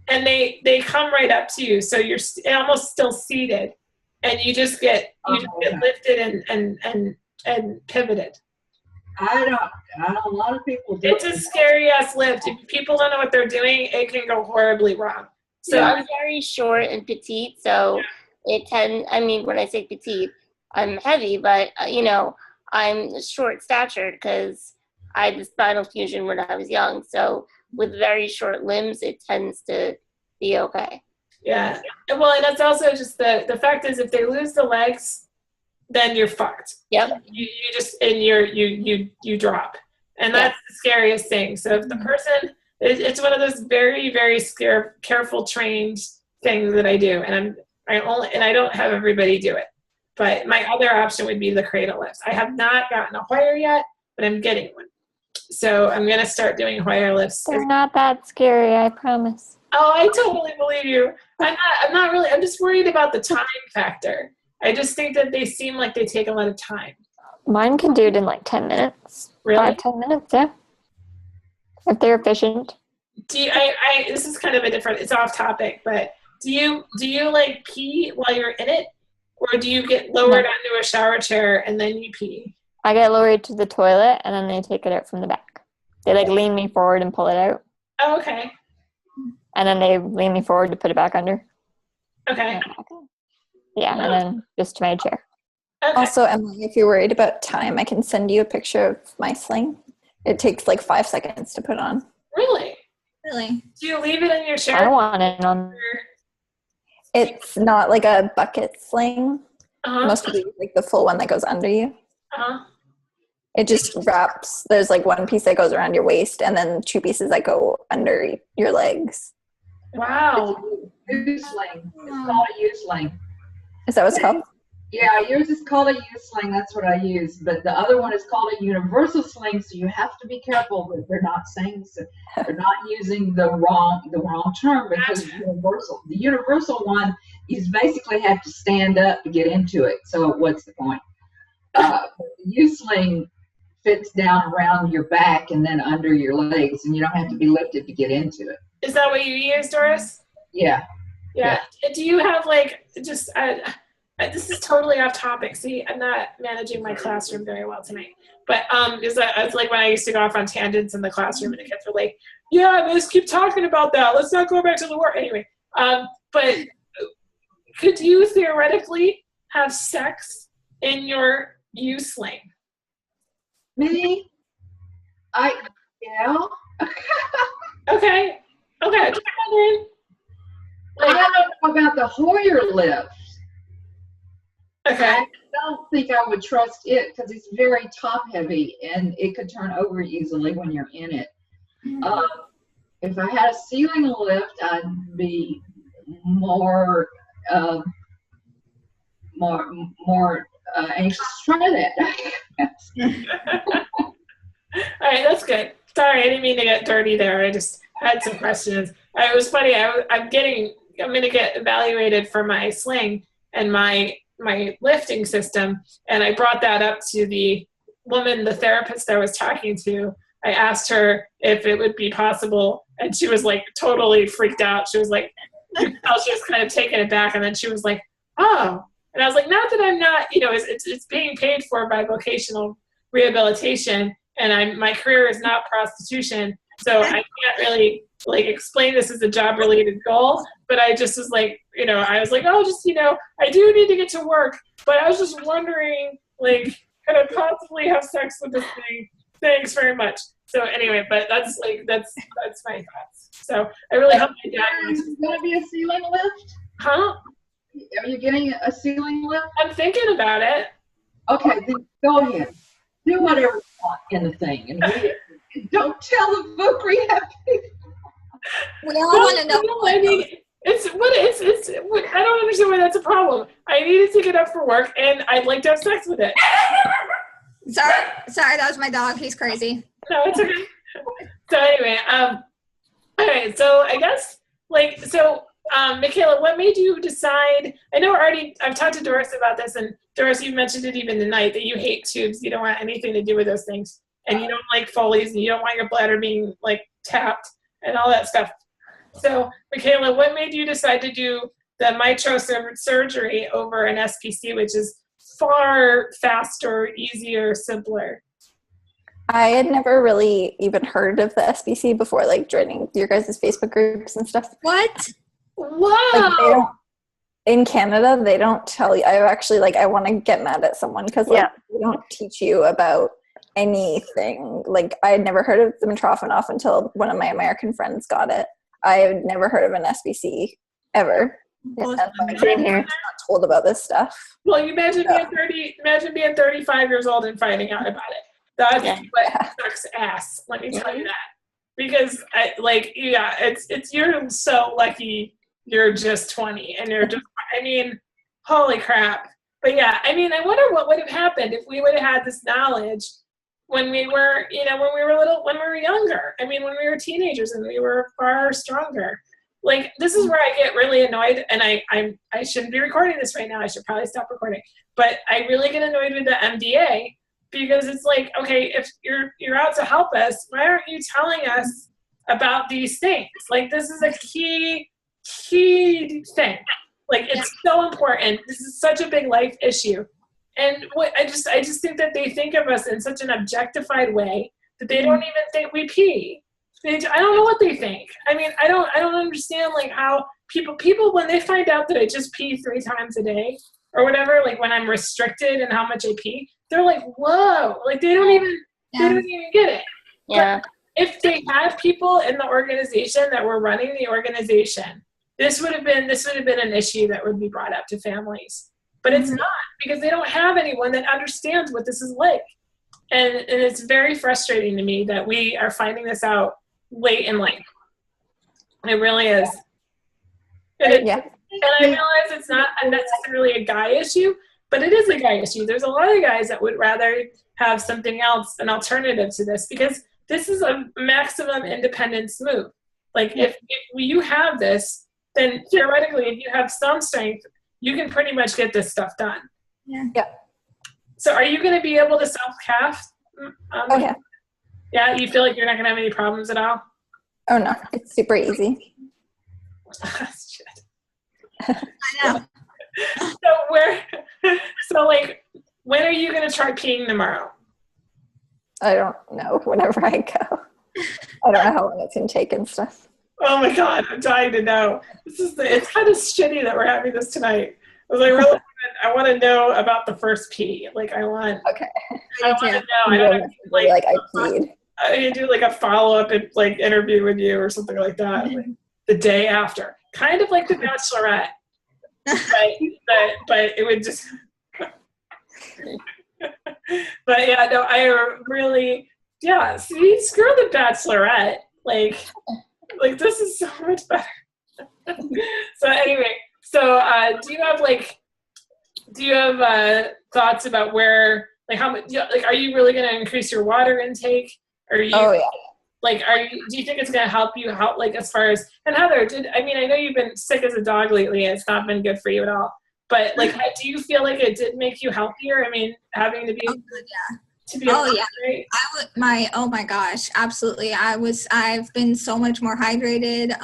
S1: and they come right up to you, so you're almost still seated, and you just get lifted and pivoted.
S4: A lot of people do.
S1: It's a scary ass lift. If people don't know what they're doing, it can go horribly wrong.
S2: So I'm very short and petite, so when I say petite, I'm heavy, but I'm short statured because I had the spinal fusion when I was young. So with very short limbs, it tends to be okay.
S1: Yeah. Well, and that's also just the fact is, if they lose the legs, then you're fucked.
S2: Yep.
S1: You just, and you drop. And that's the scariest thing. So if the person, it's one of those very, very careful trained things that I do. And I don't have everybody do it. But my other option would be the cradle lifts. I have not gotten a Hoyer yet, but I'm getting one. So I'm going to start doing Hoyer lifts.
S6: They're not that scary, I promise.
S1: Oh, I totally believe you. I'm not really, I'm just worried about the time factor. I just think that they seem like they take a lot of time.
S6: Mine can do it in like 10 minutes.
S1: Really?
S6: 5-10 minutes, yeah. If they're efficient.
S1: Do you, this is kind of it's off topic, but do you like pee while you're in it? Or do you get lowered onto a shower chair and then you pee?
S6: I get lowered to the toilet and then they take it out from the back. They like lean me forward and pull it out.
S1: Oh, okay.
S6: And then they lean me forward to put it back under.
S1: Okay.
S6: Yeah, and then just to my chair.
S1: Okay.
S3: Also, Emily, if you're worried about time, I can send you a picture of my sling. It takes like 5 seconds to put on.
S1: Really?
S5: Really?
S1: Do you leave it in your chair?
S6: I don't want it on.
S3: It's not like a bucket sling.
S1: Uh-huh.
S3: Most people use like the full one that goes under you.
S1: Uh-huh.
S3: It just wraps. There's like one piece that goes around your waist and then 2 pieces that go under your legs.
S1: Wow.
S4: U-sling. It's called a U-sling.
S3: Is that what it's called?
S4: Yeah, yours is called a U-sling. That's what I use. But the other one is called a universal sling. So you have to be careful that they're not using the wrong term, because the universal one, you basically have to stand up to get into it. So what's the point? The U-sling fits down around your back and then under your legs, and you don't have to be lifted to get into it.
S1: Is that what you use, Doris?
S4: Yeah.
S1: Yeah. Do you have this is totally off topic. See, I'm not managing my classroom very well tonight. But it's like when I used to go off on tangents in the classroom and the kids were like, yeah, let's keep talking about that. Let's not go back to the work. Anyway, but could you theoretically have sex in your U-sling?
S4: Me? Yeah.
S1: Okay. Just wondering.
S4: I don't know about the Hoyer lift.
S1: Okay.
S4: I don't think I would trust it because it's very top heavy and it could turn over easily when you're in it. If I had a ceiling lift, I'd be more anxious to try that.
S1: All right, that's good. Sorry, I didn't mean to get dirty there. I just had some questions. It was funny. I'm going to get evaluated for my sling and my lifting system, and I brought that up to the woman, the therapist I was talking to. I asked her if it would be possible, and she was like totally freaked out. She was like, she was kind of taken aback, and then she was like, oh. And I was like, not that I'm not, it's being paid for by vocational rehabilitation, and my career is not prostitution, so I can't really explain this as a job related goal. But I just was like, I was like, oh, just, I do need to get to work, but I was just wondering, could I possibly have sex with this thing? Thanks very much. So anyway, but that's my thoughts. So I really hope my dad
S4: Is it going to be a ceiling lift?
S1: Huh?
S4: Are you getting a ceiling lift?
S1: I'm thinking about it.
S4: Okay, then go ahead. Do whatever you want in the thing. And don't tell the book rehab people.
S5: We all want to know.
S1: I mean, I don't understand why that's a problem. I needed to get up for work, and I'd like to have sex with it.
S5: Sorry, that was my dog. He's crazy.
S1: No, it's okay. So anyway, all right. So I guess so Michaela, what made you decide? I know I've talked to Doris about this, and Doris, you mentioned it even tonight that you hate tubes. You don't want anything to do with those things, and you don't like Foley's, and you don't want your bladder being like tapped and all that stuff. So, Michaela, what made you decide to do the mitral surgery over an SPC, which is far faster, easier, simpler?
S3: I had never really even heard of the SPC before, like joining your guys' Facebook groups and stuff.
S5: What?
S1: Wow.
S3: Like they don't, in Canada, they don't tell you. I actually I want to get mad at someone because they don't teach you about anything. Like I had never heard of the Mitrofanoff until one of my American friends got it. I had never heard of an SPC ever.
S2: Well,
S3: Same here. Not told about this stuff.
S1: Well, you imagine being 35 years old and finding out about it. That's what sucks ass. Let me tell you that. Because you're so lucky you're just 20 and you're just, holy crap. But yeah, I wonder what would have happened if we would have had this knowledge when we were, when we were younger. When we were teenagers and we were far stronger. Like, this is where I get really annoyed, and I shouldn't be recording this right now. I should probably stop recording. But I really get annoyed with the MDA because it's like, okay, if you're out to help us, why aren't you telling us about these things? Like, this is a key thing. Like, it's so important. This is such a big life issue. And I just think that they think of us in such an objectified way that they don't even think we pee. I don't know what they think. I don't understand like how people when they find out that I just pee 3 times a day or whatever, like when I'm restricted and how much I pee, they're like, whoa, like they don't even get it.
S2: Yeah.
S1: But if they had people in the organization that were running the organization, this would have been an issue that would be brought up to families. But it's not, because they don't have anyone that understands what this is like. And it's very frustrating to me that we are finding this out late in life. It really is. And I realize it's not necessarily a guy issue, but it is a guy issue. There's a lot of guys that would rather have something else, an alternative to this, because this is a maximum independence move. Like if you have this, then theoretically, if you have some strength, you can pretty much get this stuff done.
S5: Yeah.
S1: So are you going to be able to self-calf?
S3: Yeah.
S1: Yeah, you feel like you're not going to have any problems at all?
S3: Oh, no. It's super easy.
S1: Shit.
S5: I know.
S1: When are you going to try peeing tomorrow?
S3: I don't know. Whenever I go. I don't know how long it's going to take and stuff.
S1: Oh my God, I'm dying to know. It's kind of shitty that we're having this tonight. I was like, really, I want to know about the first pee. Like, I want to know. I don't know,
S3: like I peed.
S1: I need to do like a follow-up interview with you or something like that, like the day after. Kind of like The Bachelorette. but it would just but yeah, no, I really see, screw The Bachelorette. Like this is so much better. So anyway, do you have thoughts about where, like, how much, like, are you really going to increase your water intake? Are you? Oh yeah. Do you think it's going to help you like as far as, and Heather, I know you've been sick as a dog lately and it's not been good for you at all, but like, do you feel like it did make you healthier? Having to be,
S5: oh my gosh, absolutely. I've been so much more hydrated.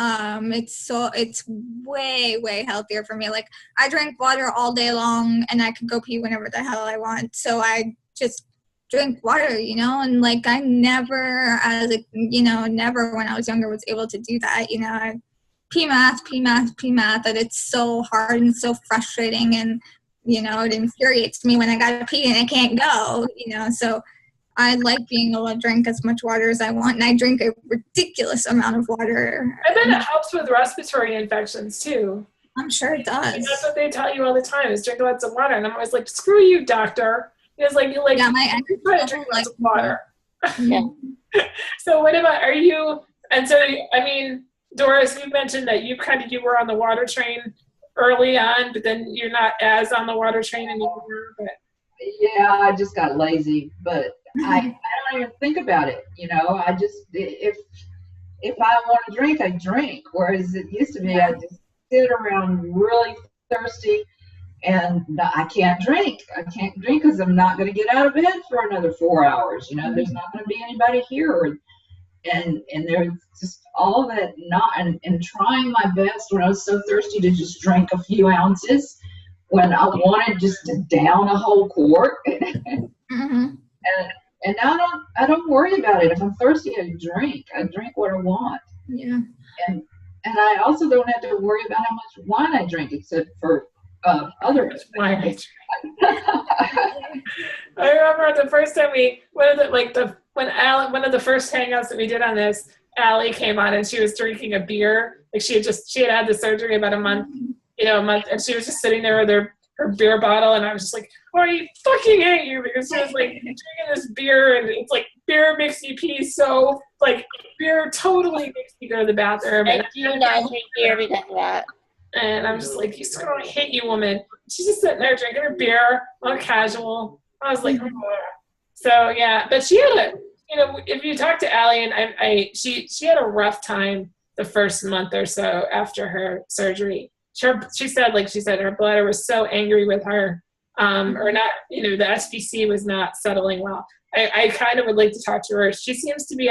S5: It's way healthier for me. Like, I drink water all day long and I could go pee whenever the hell I want. So I just drink water, and like I never never when I was younger was able to do that. I pee math, that it's so hard and so frustrating, and it infuriates me when I gotta pee and I can't go, so I like being able to drink as much water as I want, and I drink a ridiculous amount of water.
S1: I bet it helps with respiratory infections too.
S5: I'm sure it does.
S1: And that's what they tell you all the time, is drink lots of water, and I'm always like, screw you, doctor. It's like, you try to drink lots of water.
S2: Yeah.
S1: So what about, Doris, you mentioned that you were on the water train early on, but then you're not as on the water train anymore. But
S4: yeah, I just got lazy, but I don't even think about it. I just, if I want to drink, I drink. Whereas it used to be, I just sit around really thirsty, and I can't drink. I can't drink because I'm not going to get out of bed for another 4 hours. There's not going to be anybody here, and there's just all that and trying my best when I was so thirsty to just drink a few ounces when I wanted just to down a whole quart.
S5: Mm-hmm.
S4: And now I don't worry about it. If I'm thirsty, I drink what I want.
S5: Yeah.
S4: And I also don't have to worry about how much wine I drink, except for other
S1: wine. I remember the first time one of the first hangouts that we did on this, Allie came on and she was drinking a beer. Like she had had the surgery about a month, and she was just sitting there with her beer bottle, and I was just like, "Oh, I fucking hate you," because she was like drinking this beer, and it's like beer makes you pee, so like beer totally makes you go to the bathroom.
S2: I do not drink beer because of that.
S1: And I'm just like, I hate you, woman. She's just sitting there drinking her beer, all casual. I was like, oh. So yeah, but she had if you talk to Allie, and she had a rough time the first month or so after her surgery. She said her bladder was so angry with her, or not, the SPC was not settling well. I kind of would like to talk to her. She seems to be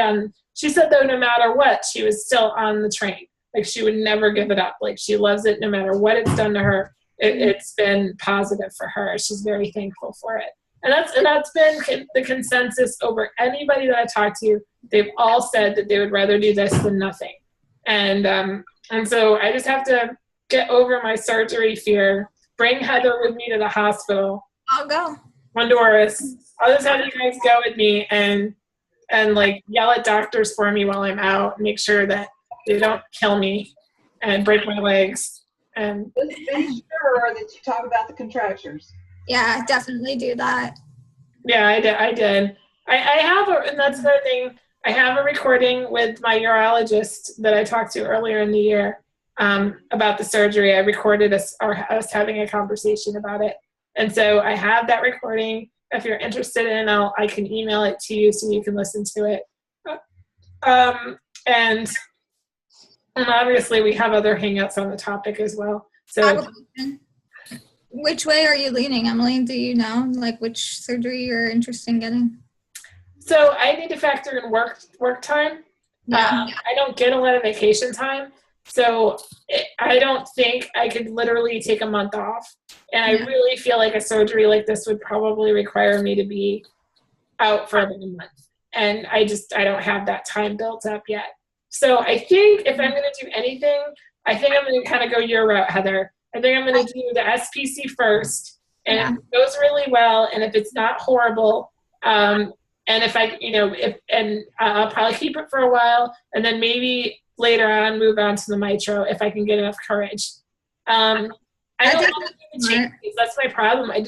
S1: she said though, no matter what, she was still on the train. Like she would never give it up. Like she loves it no matter what it's done to her. It's been positive for her. She's very thankful for it. And that's been the consensus over anybody that I talked to. They've all said that they would rather do this than nothing. And so I just have to get over my surgery fear. Bring Heather with me to the hospital.
S5: I'll go.
S1: Honduras. I'll just have you guys go with me and like yell at doctors for me while I'm out. Make sure that they don't kill me and break my legs. And
S4: just be sure that you talk about the contractures.
S5: Yeah, definitely do that.
S1: Yeah, I did. I have and that's another thing. I have a recording with my urologist that I talked to earlier in the year about the surgery. I recorded us having a conversation about it. And so I have that recording. If you're interested in it, I can email it to you so you can listen to it. And obviously we have other hangouts on the topic as well. So
S5: which way are you leaning, Emily? Do you know like which surgery you're interested in getting?
S1: So I need to factor in work time.
S5: Yeah.
S1: I don't get a lot of vacation time. So I don't think I could literally take a month off. And I really feel like a surgery like this would probably require me to be out for about a month. And I don't have that time built up yet. So I think if I'm going to do anything, I think I'm going to kind of go your route, Heather. I think I'm going to do the SPC first. And if it goes really well, and if it's not horrible, and if I'll probably keep it for a while, and then maybe later on move on to the mitro if I can get enough courage. I don't want to do the changes. That's my problem. I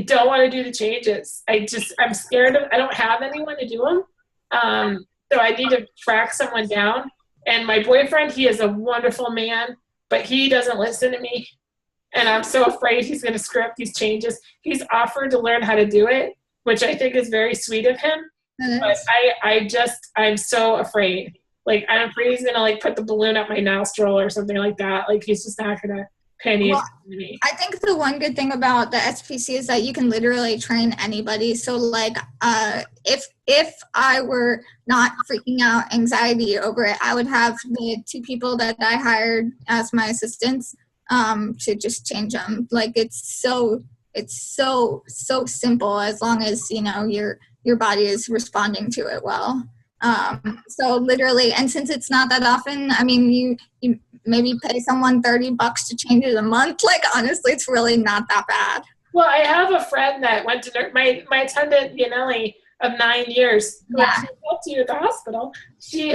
S1: don't want to do the changes. I'm scared I don't have anyone to do them. So I need to track someone down. And my boyfriend, he is a wonderful man, but he doesn't listen to me. And I'm so afraid he's going to screw up these changes. He's offered to learn how to do it, which I think is very sweet of him. But I'm so afraid. Like, I'm afraid he's going to, like, put the balloon up my nostril or something like that. Like, he's just not going to pay any attention to me.
S5: I think the one good thing about the SPC is that you can literally train anybody. So, like, if I were not freaking out anxiety over it, I would have the 2 people that I hired as my assistants to just change them. Like, it's so simple as long as, your body is responding to it well. So literally, and since it's not that often, I mean, you maybe pay someone $30 to change it a month. Like, honestly, it's really not that bad.
S1: Well, I have a friend that went to my attendant, Yaneli, of 9 years, who actually helped you at the hospital. She's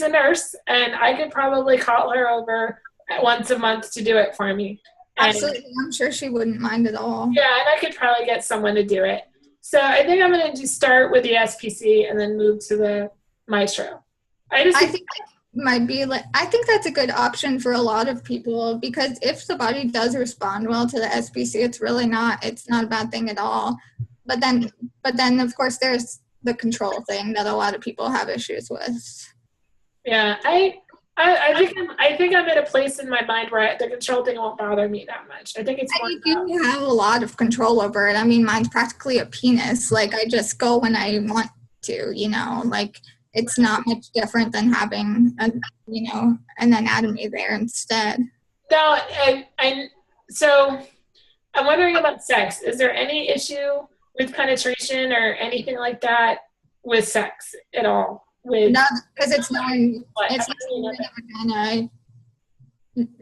S1: a nurse, and I could probably call her over once a month to do it for me.
S5: Absolutely. I'm sure she wouldn't mind at all.
S1: Yeah, and I could probably get someone to do it. So I think I'm going to just start with the SPC and then move to the mitro. I think
S5: I think that's a good option for a lot of people, because if the body does respond well to the SPC, it's not a bad thing at all. But then of course there's the control thing that a lot of people have issues with.
S1: Yeah, I I think I'm at a place in my mind where the control thing won't bother me that much. I think it's more.
S5: You have a lot of control over it. I mean, mine's practically a penis. Like, I just go when I want to, you know, like, it's not much different than having an anatomy there instead.
S1: No, so I'm wondering about sex. Is there any issue with penetration or anything like that with sex at all?
S5: No, because it's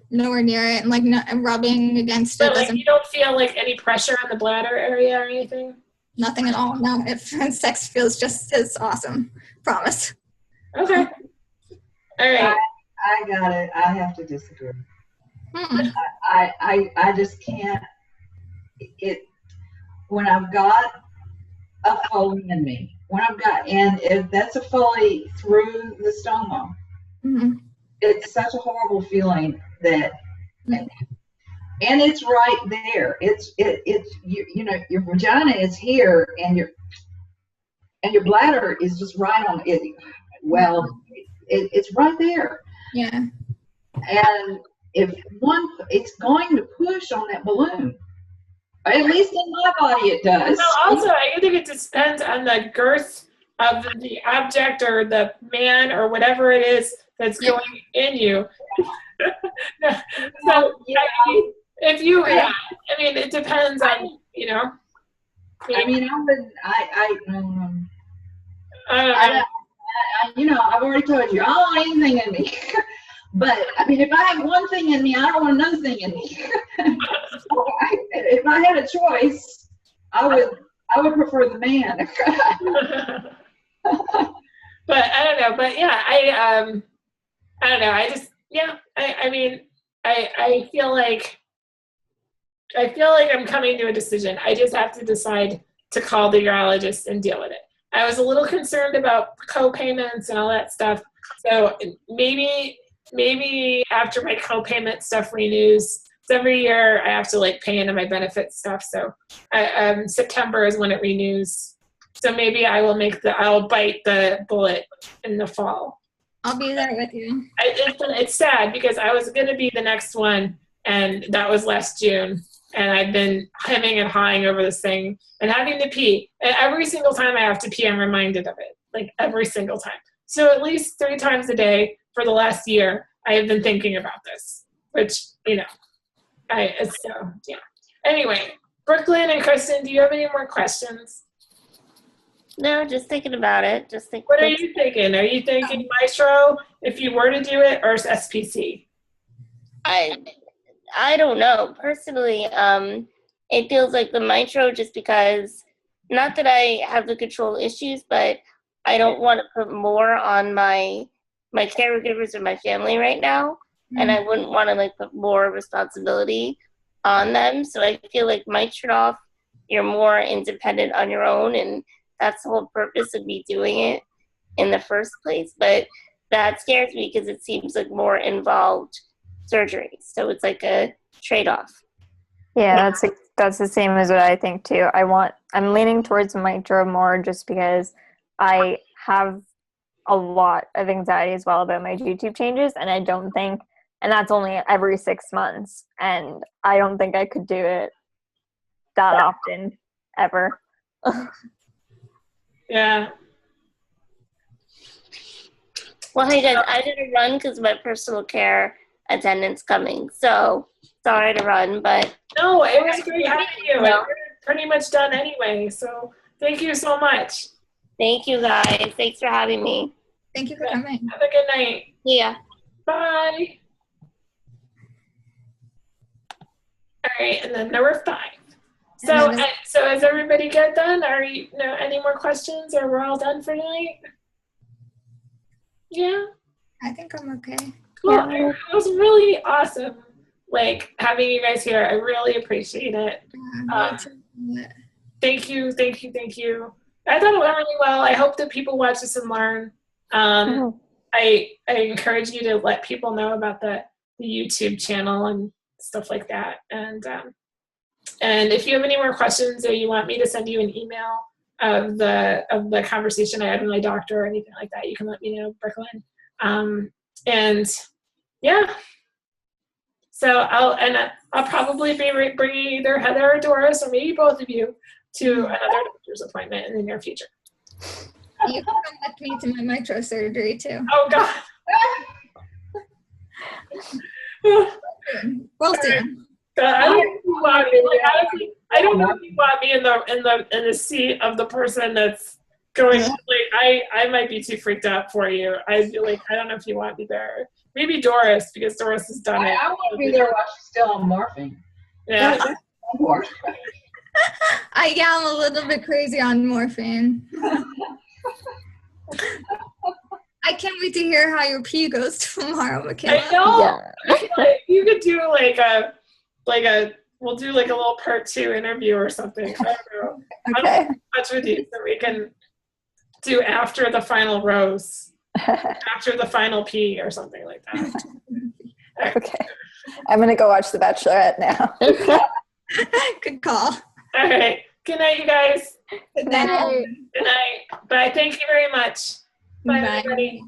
S5: nowhere near it, and like rubbing against it doesn't.
S1: You don't feel like any pressure on the bladder area or anything?
S5: Nothing at all. No, sex feels just as awesome. Promise.
S1: Okay. All right.
S4: I got it. I have to disagree. I just can't. When I've got a Foley in me, and if that's a Foley through the stoma, it's such a horrible feeling that, and it's right there. It's you know, your vagina is here, and your bladder is just right on it. Well, it's right there.
S5: Yeah.
S4: And if it's going to push on that balloon. At least in my body it does.
S1: Well, also, I think it depends on the girth of the object or the man or whatever it is that's going in you. So, if you, I mean, it depends on, you know.
S4: I mean, I don't know. You know, I've already told you, I don't want anything in me. But I mean, if I have one thing in me, I don't want another thing in me. So if I had a choice, I would prefer the man.
S1: But I don't know. But yeah, I don't know. I just I mean, I feel like I'm coming to a decision. I just have to decide to call the urologist and deal with it. I was a little concerned about co-payments and all that stuff. So maybe after my co-payment stuff renews, so every year I have to like pay into my benefit stuff. So September is when it renews. So maybe I'll bite the bullet in the fall.
S5: I'll be there with you.
S1: It's sad because I was going to be the next one, and that was last June. And I've been hemming and hawing over this thing and having to pee. And every single time I have to pee, I'm reminded of it. Like every single time. So at least 3 times a day for the last year, I have been thinking about this. Which, you know, yeah. Anyway, Brooklyn and Kristen, do you have any more questions?
S2: No, just thinking about it.
S1: What are you thinking? Are you thinking Mitro if you were to do it, or SPC?
S2: I don't know. Personally, it feels like the Mitro, just because, not that I have the control issues, but I don't want to put more on my caregivers or my family right now, and I wouldn't want to like put more responsibility on them. So I feel like Mitrofanoff, you're more independent on your own, and that's the whole purpose of me doing it in the first place. But that scares me because it seems like more involved surgery. So it's like a trade-off.
S6: Yeah, that's the same as what I think too. I'm leaning towards Mitro more just because I have a lot of anxiety as well about my YouTube changes, and I don't think, and that's only every 6 months, and I don't think I could do it that often ever.
S1: Yeah.
S2: Well, hey guys, I did a run because my personal care attendant's coming, so sorry to run, but
S1: no, it was great having you. We're pretty much done anyway, so thank you so much.
S2: Thank you guys. Thanks for having me.
S5: Thank you for coming.
S1: Have a good night.
S2: Yeah.
S1: Bye. All right, and then number 5. So is everybody good then? Are you any more questions, or we're all done for tonight? Yeah.
S5: I think I'm okay.
S1: Cool. Yeah. It was really awesome, like having you guys here. I really appreciate it. Thank you. I thought it went really well. I hope that people watch this and learn. I encourage you to let people know about the YouTube channel and stuff like that. And if you have any more questions, or you want me to send you an email of the conversation I had with my doctor or anything like that, you can let me know, Brooklyn. And yeah. So I'll probably be bringing either Heather or Doris, or maybe both of you, to another doctor's appointment in the near future.
S5: You can come with me to my microsurgery too.
S1: Oh God.
S5: We'll see.
S1: I don't know if you want me. Like, I don't know if you want me in the seat of the person that's going. Like, I might be too freaked out for you. I feel like I don't know if you want me there. Maybe Doris, because Doris has done it.
S4: I want to be there while she's still on morphine.
S1: Yeah.
S5: I'm a little bit crazy on morphine. I can't wait to hear how your pee goes tomorrow, Michaela.
S1: I know.
S6: Yeah.
S1: I feel like you could do we'll do like a little part 2 interview or something. I don't know.
S3: Okay.
S1: I'll get in touch with you so we can do after the final rose, after the final pee or something like that.
S3: Okay. I'm going to go watch The Bachelorette now.
S5: Good call.
S1: All right. Good night, you guys.
S5: Good night.
S1: Good night. Bye. Thank you very much. Bye,
S5: Bye.
S1: everybody.